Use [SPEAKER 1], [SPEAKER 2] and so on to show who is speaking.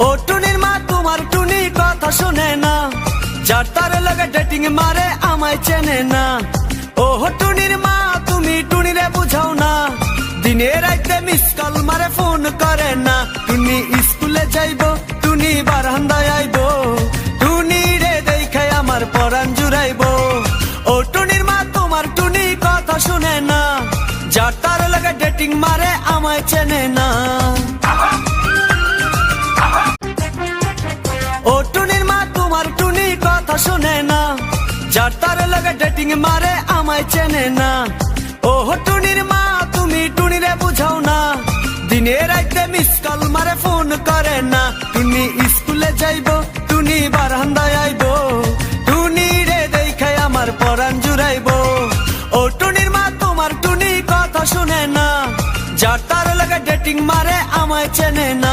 [SPEAKER 1] ও টুনির মা তোমার টুনি কথা শুনে না, যার তার লগে ডেটিং মারে আমায় চেনে না। ও টুনির মা তুমি টুনিরে বুঝাও না, দিনে রাইতে মিস কল মারে ফোন করে না। টুনি স্কুলে যাইবো, টুনি বারান্দায় আইবো, টুনি রে দেখে আমার পরাণ জুড়াইবো। ও টুনির মা তোমার টুনি কথা শুনে না, যার তার লগে ডেটিং মারে আমায় চেনে না। ও টুনির মা তোমার টুনি কথা শুনে না, যার তার লগে ডেটিং মারে আমায় চেনে না। ও টুনির মা তুমি টুনিরে বুঝাও না, দিনে রাইতে মিস কল মারে ফোন করে না। টুনি স্কুলে যাইবো, টুনি বারান্দায় আইবো, টুনি রে দেখে আমার পরাণ জুড়াইবো। ও টুনির মা তোমার টুনি কথা শুনে না, যার তার লগে ডেটিং মারে আমায় চেনে না।